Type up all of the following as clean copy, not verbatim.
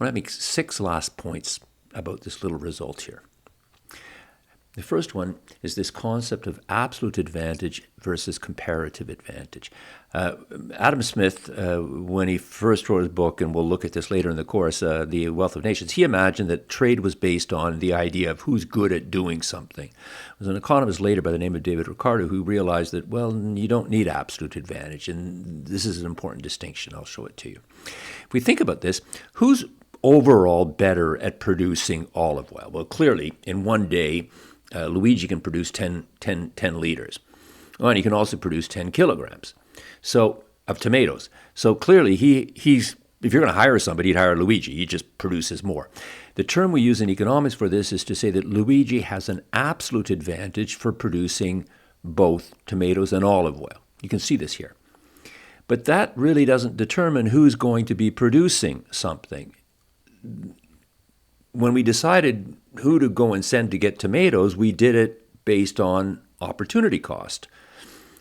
want to make 6 last points about this little result here. The first one is this concept of absolute advantage versus comparative advantage. Adam Smith, when he first wrote his book, and we'll look at this later in the course, The Wealth of Nations, he imagined that trade was based on the idea of who's good at doing something. There was an economist later by the name of David Ricardo who realized that, well, you don't need absolute advantage, and this is an important distinction. I'll show it to you. If we think about this, who's overall better at producing olive oil? Well, clearly, in one day, Luigi can produce 10 liters. Oh, and he can also produce 10 kilograms of tomatoes. So clearly, he's if you're going to hire somebody, you'd hire Luigi. He just produces more. The term we use in economics for this is to say that Luigi has an absolute advantage for producing both tomatoes and olive oil. You can see this here. But that really doesn't determine who's going to be producing something. When we decided who to go and send to get tomatoes, we did it based on opportunity cost.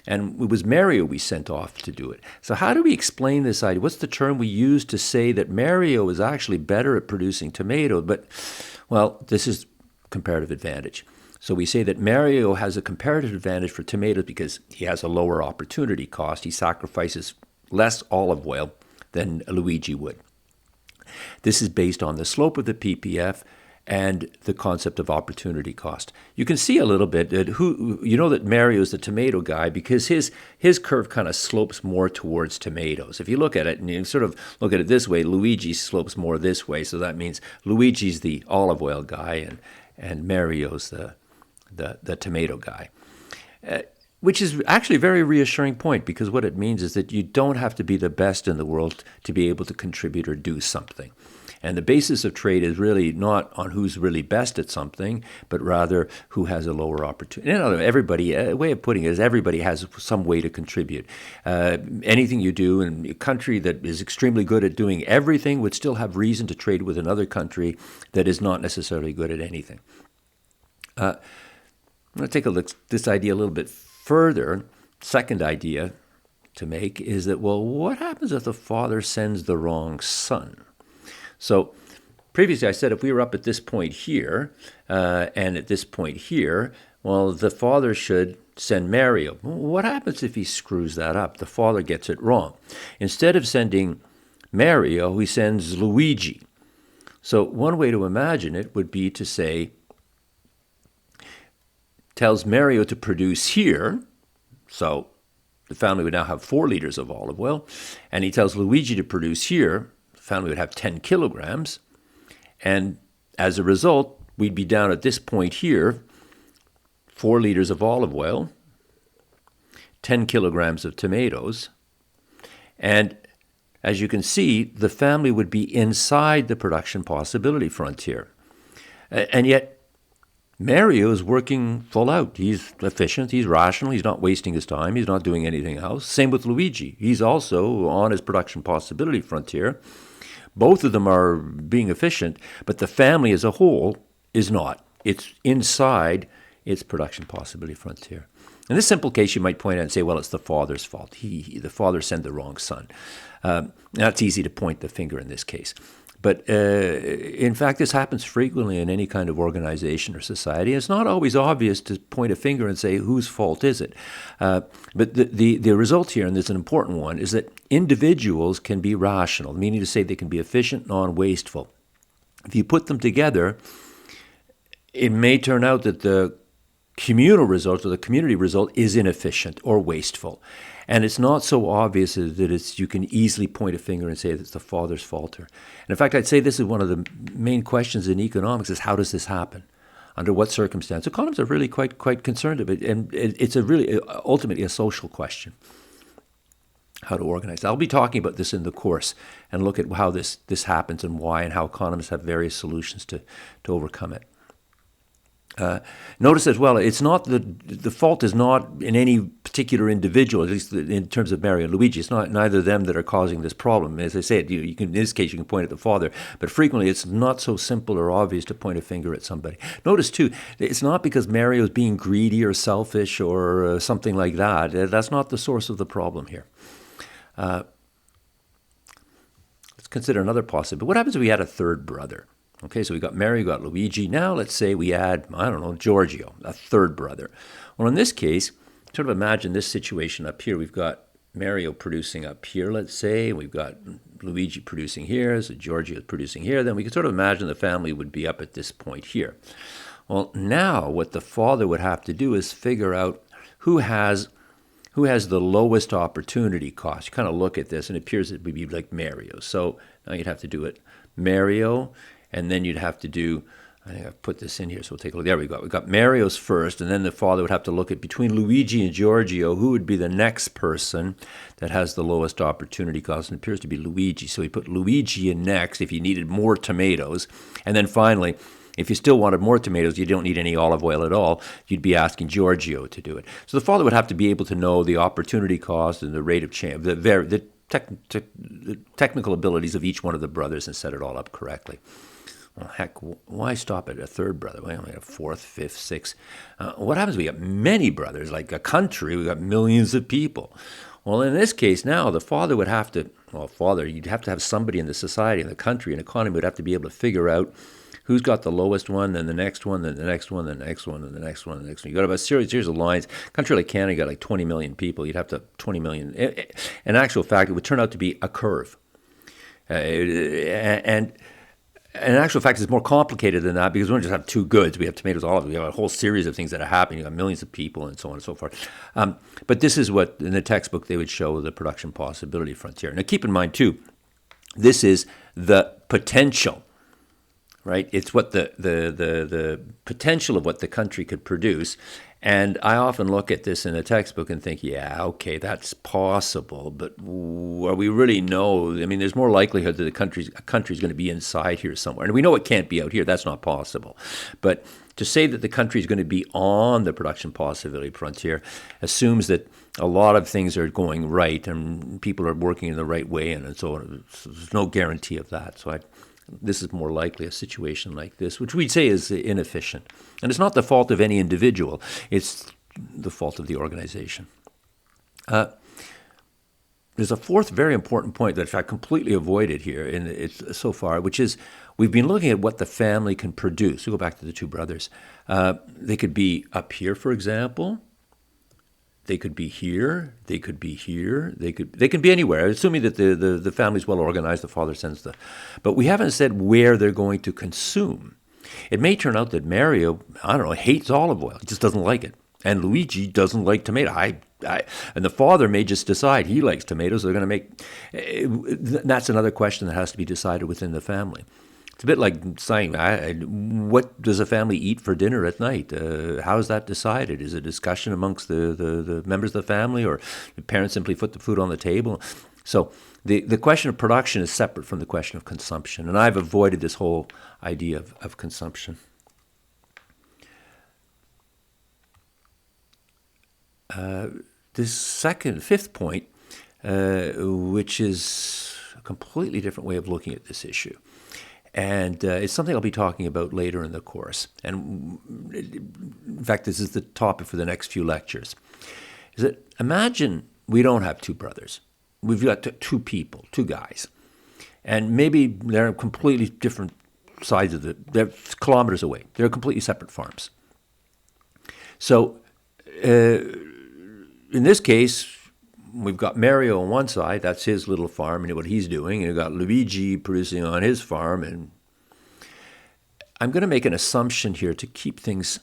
And it was Mario we sent off to do it. So how do we explain this idea? What's the term we use to say that Mario is actually better at producing tomatoes? But, well, this is comparative advantage. So we say that Mario has a comparative advantage for tomatoes because he has a lower opportunity cost. He sacrifices less olive oil than Luigi would. This is based on the slope of the PPF and the concept of opportunity cost. You can see a little bit that that Mario is the tomato guy because his curve kind of slopes more towards tomatoes. If you look at it and you sort of look at it this way, Luigi slopes more this way, so that means Luigi's the olive oil guy and Mario's the tomato guy. Which is actually a very reassuring point because what it means is that you don't have to be the best in the world to be able to contribute or do something. And the basis of trade is really not on who's really best at something, but rather who has a lower opportunity. Everybody, a way of putting it is everybody has some way to contribute. Anything you do in a country that is extremely good at doing everything would still have reason to trade with another country that is not necessarily good at anything. I'm going to take a look at this idea a little bit further. Second idea to make is that, well, what happens if the father sends the wrong son? So previously I said if we were up at this point here and at this point here, well, the father should send Mario. What happens if he screws that up? The father gets it wrong. Instead of sending Mario, he sends Luigi. So one way to imagine it would be to say, tells Mario to produce here, so the family would now have 4 liters of olive oil, and he tells Luigi to produce here, the family would have 10 kilograms, and as a result, we'd be down at this point here, 4 liters of olive oil, 10 kilograms of tomatoes, and as you can see, the family would be inside the production possibility frontier. And yet, Mario is working full out. He's efficient, he's rational, he's not wasting his time, he's not doing anything else. Same with Luigi. He's also on his production possibility frontier. Both of them are being efficient, but the family as a whole is not. It's inside its production possibility frontier. In this simple case, you might point out and say, well, it's the father's fault. The father sent the wrong son. That's easy to point the finger in this case. But in fact, this happens frequently in any kind of organization or society. It's not always obvious to point a finger and say, whose fault is it? But the result here, and this is an important one, is that individuals can be rational, meaning to say they can be efficient, non-wasteful. If you put them together, it may turn out that the communal result or the community result is inefficient or wasteful. And it's not so obvious that you can easily point a finger and say that it's the father's fault. And in fact, I'd say this is one of the main questions in economics is how does this happen? Under what circumstance? Economists are really quite concerned of it. And it's ultimately a social question, how to organize. I'll be talking about this in the course and look at how this happens and why and how economists have various solutions to overcome it. Notice as well, it's not the fault is not in any particular individual, at least in terms of Mario and Luigi. It's not neither of them that are causing this problem. As I said, you can, in this case, you can point at the father, but frequently it's not so simple or obvious to point a finger at somebody. Notice too, it's not because Mario is being greedy or selfish or something like that. That's not the source of the problem here. Let's consider another possibility. What happens if we had a third brother? Okay, so we got Mario, we got Luigi. Now let's say we add, I don't know, Giorgio, a third brother. Well, in this case, sort of imagine this situation up here. We've got Mario producing up here, let's say. We've got Luigi producing here, so Giorgio is producing here. Then we can sort of imagine the family would be up at this point here. Well, now what the father would have to do is figure out who has the lowest opportunity cost. You kind of look at this, and it appears it would be like Mario. So now you'd have to do it Mario, and then you'd have to do, I think I've put this in here, so we'll take a look. There we go. We've got Mario's first, and then the father would have to look at between Luigi and Giorgio, who would be the next person that has the lowest opportunity cost, and it appears to be Luigi. So he put Luigi in next if you needed more tomatoes. And then finally, if you still wanted more tomatoes, you don't need any olive oil at all, you'd be asking Giorgio to do it. So the father would have to be able to know the opportunity cost and the rate of change, the technical abilities of each one of the brothers and set it all up correctly. Well, heck, why stop at a third brother? We only have a fourth, fifth, sixth. What happens if we got many brothers, like a country? We got millions of people. Well, in this case now, the father would have to, you'd have to have somebody in the society, in the country, and economy would have to be able to figure out who's got the lowest one, then the next one, then the next one, then the next one, then the next one, then the next one. You got about a series of lines. A country like Canada got like 20 million people. You'd have to have 20 million. In actual fact, it would turn out to be a curve. And in actual fact, it's more complicated than that because we don't just have two goods. We have tomatoes, olives. We have a whole series of things that are happening. You have millions of people and so on and so forth. But this is what, in the textbook, they would show the production possibility frontier. Now, keep in mind, too, this is the potential. Right, it's what the potential of what the country could produce, and I often look at this in a textbook and think, yeah, okay, that's possible, but are we really know? I mean, there's more likelihood that a country's going to be inside here somewhere, and we know it can't be out here. That's not possible, but to say that the country is going to be on the production possibility frontier assumes that a lot of things are going right and people are working in the right way, and so on. There's no guarantee of that. So this is more likely a situation like this, which we'd say is inefficient. And it's not the fault of any individual. It's the fault of the organization. There's a fourth very important point that I completely avoided here so far, which is we've been looking at what the family can produce. We'll go back to the two brothers. They could be up here, for example. They could be here. They could be here. They could be anywhere. Assuming that the family's well organized, the father sends but we haven't said where they're going to consume. It may turn out that Mario, I don't know, hates olive oil. He just doesn't like it, and Luigi doesn't like tomato. And the father may just decide he likes tomatoes. They're going to make. That's another question that has to be decided within the family. It's a bit like saying, what does a family eat for dinner at night? How is that decided? Is it a discussion amongst the members of the family, or the parents simply put the food on the table? So the question of production is separate from the question of consumption, and I've avoided this whole idea of consumption. This fifth point, which is a completely different way of looking at this issue. And it's something I'll be talking about later in the course. And in fact, this is the topic for the next few lectures. Is that imagine we don't have two brothers. We've got two people, two guys. And maybe they're completely different sides they're kilometers away. They're completely separate farms. So in this case, we've got Mario on one side, that's his little farm and what he's doing, and we've got Luigi producing on his farm. And I'm going to make an assumption here to keep things,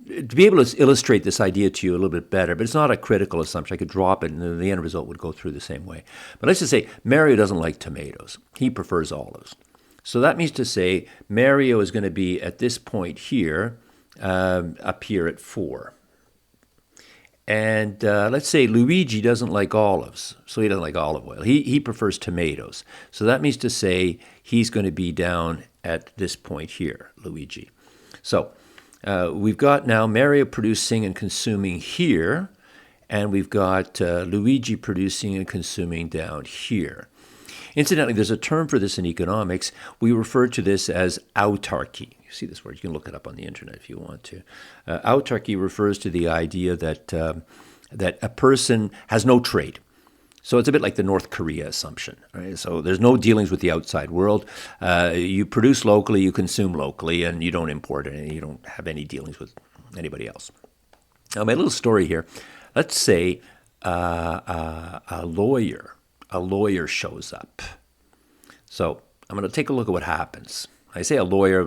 to be able to illustrate this idea to you a little bit better, but it's not a critical assumption. I could drop it and the end result would go through the same way. But let's just say Mario doesn't like tomatoes. He prefers olives. So that means to say Mario is going to be at this point here, up here at 4. And let's say Luigi doesn't like olives, so he doesn't like olive oil. He prefers tomatoes. So that means to say he's going to be down at this point here, Luigi. So we've got now Mario producing and consuming here, and we've got Luigi producing and consuming down here. Incidentally, there's a term for this in economics. We refer to this as autarky. You see this word. You can look it up on the internet if you want to. Autarky refers to the idea that that a person has no trade. So it's a bit like the North Korea assumption. Right? So there's no dealings with the outside world. You produce locally, you consume locally, and you don't import it, and you don't have any dealings with anybody else. Now, my little story here. Let's say a lawyer shows up. So I'm going to take a look at what happens. I say a lawyer,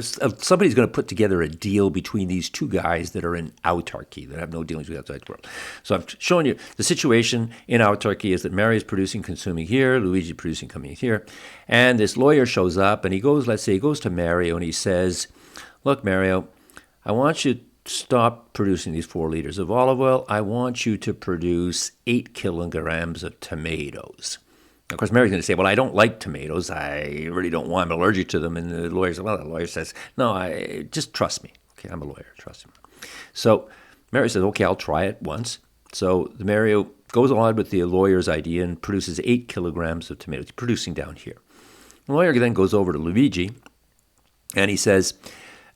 somebody's going to put together a deal between these two guys that are in autarky, that have no dealings with the outside world. So I'm showing you the situation in autarky is that Mario is producing, consuming here, Luigi producing, coming here. And this lawyer shows up and he goes, let's say he goes to Mario and he says, look, Mario, I want you to stop producing these 4 liters of olive oil. I want you to produce 8 kilograms of tomatoes. Of course, Mary's going to say, well, I don't like tomatoes. I really don't want them. I'm allergic to them. And the lawyer says, well, the lawyer says, no, just trust me. Okay, I'm a lawyer. Trust me. So Mary says, okay, I'll try it once. So the Mario goes along with the lawyer's idea and produces 8 kilograms of tomatoes, producing down here. The lawyer then goes over to Luigi and he says,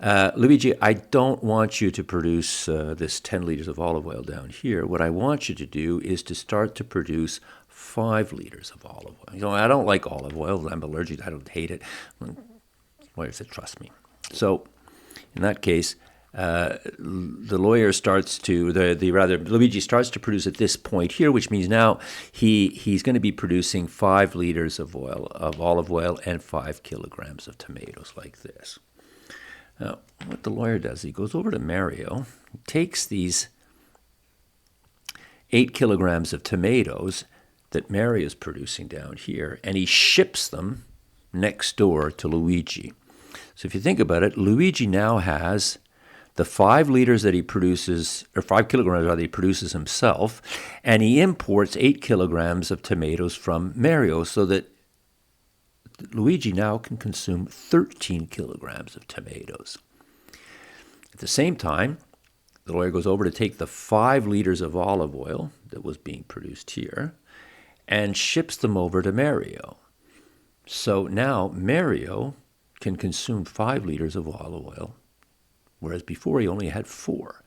Luigi, I don't want you to produce this 10 liters of olive oil down here. What I want you to do is to start to produce 5 liters of olive oil. You know, I don't like olive oil. I'm allergic. I don't hate it. The lawyer said, trust me. So in that case, the lawyer starts to, Luigi starts to produce at this point here, which means now he's going to be producing 5 liters of olive oil and 5 kilograms of tomatoes like this. Now, what the lawyer does, he goes over to Mario, takes these 8 kilograms of tomatoes that Mario is producing down here, and he ships them next door to Luigi. So if you think about it, Luigi now has the 5 liters that he produces, or 5 kilograms that he produces himself, and he imports 8 kilograms of tomatoes from Mario so that Luigi now can consume 13 kilograms of tomatoes. At the same time, the lawyer goes over to take the 5 liters of olive oil that was being produced here and ships them over to Mario. So now Mario can consume 5 liters of olive oil, whereas before he only had 4.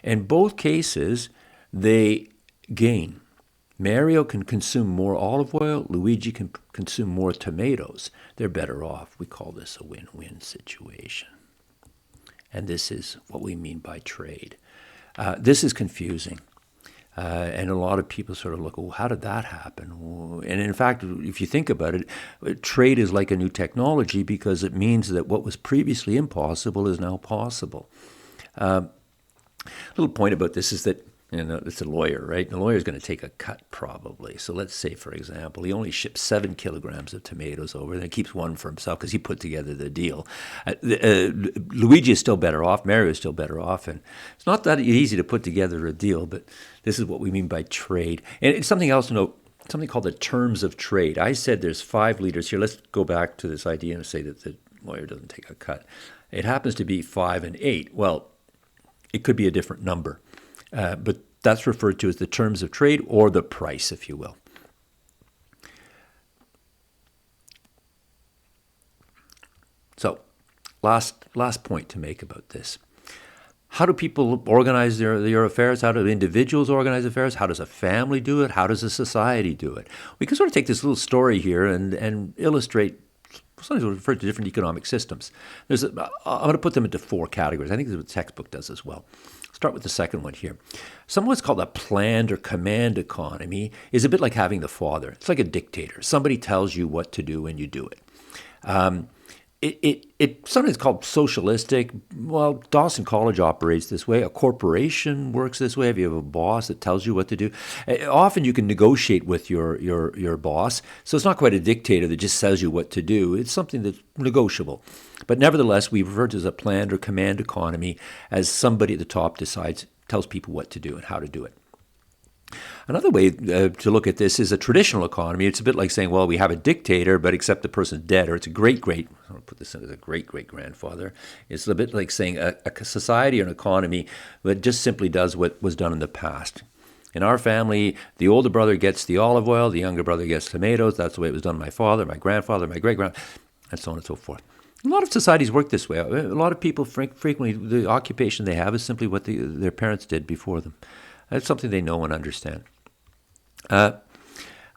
In both cases, they gain. Mario can consume more olive oil. Luigi can consume more tomatoes. They're better off. We call this a win-win situation. And this is what we mean by trade. This is confusing. And a lot of people sort of look, well, how did that happen? And in fact, if you think about it, trade is like a new technology because it means that what was previously impossible is now possible. A little point about this is that, it's a lawyer, right? The lawyer is going to take a cut probably. So let's say, for example, he only ships 7 kilograms of tomatoes over, and he keeps 1 for himself because he put together the deal. Luigi is still better off. Mario is still better off. And it's not that easy to put together a deal, but this is what we mean by trade. And it's something else to note, something called the terms of trade. I said there's 5 liters here. Let's go back to this idea and say that the lawyer doesn't take a cut. It happens to be 5 and 8. Well, it could be a different number. But that's referred to as the terms of trade or the price, if you will. So, last point to make about this. How do people organize their affairs? How do individuals organize affairs? How does a family do it? How does a society do it? We can sort of take this little story here and illustrate sometimes referred to different economic systems. I'm going to put them into 4 categories. I think this is what the textbook does as well. Start with the second one here. Some what's called a planned or command economy is a bit like having the father. It's like a dictator. Somebody tells you what to do and you do it. It's sometimes called socialistic. Well, Dawson College operates this way. A corporation works this way. If you have a boss that tells you what to do, often you can negotiate with your boss. So it's not quite a dictator that just tells you what to do. It's something that's negotiable. But nevertheless, we refer to it as a planned or command economy, as somebody at the top tells people what to do and how to do it. Another way to look at this is a traditional economy. It's a bit like saying, well, we have a dictator, but except the person's dead, or it's I'll put this in as a great-great-grandfather. It's a bit like saying a society or an economy that just simply does what was done in the past. In our family, the older brother gets the olive oil, the younger brother gets tomatoes. That's the way it was done by my father, my grandfather, my great-grandfather, and so on and so forth. A lot of societies work this way. A lot of people, frequently, the occupation they have is simply what their parents did before them. That's something they know and understand.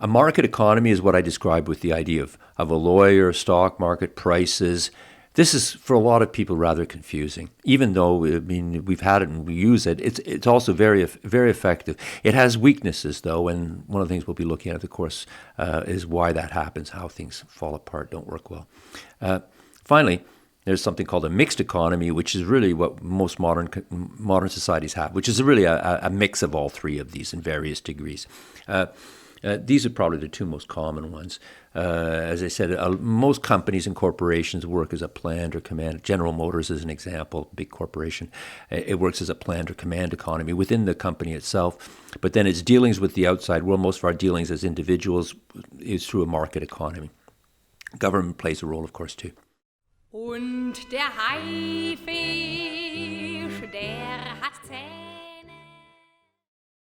A market economy is what I described with the idea of a lawyer, stock market, prices. This is, for a lot of people, rather confusing. Even though, I mean, we've had it and we use it, it's also very effective. It has weaknesses, though, and one of the things we'll be looking at, of course, is why that happens, how things fall apart, don't work well. Finally, there's something called a mixed economy, which is really what most modern societies have, which is really a mix of all three of these in various degrees. These are probably the two most common ones. As I said, most companies and corporations work as a planned or command. General Motors is an example, big corporation. It works as a planned or command economy within the company itself. But then its dealings with the outside world, most of our dealings as individuals, is through a market economy. Government plays a role, of course, too. Und der Haifisch, der hat Zähne.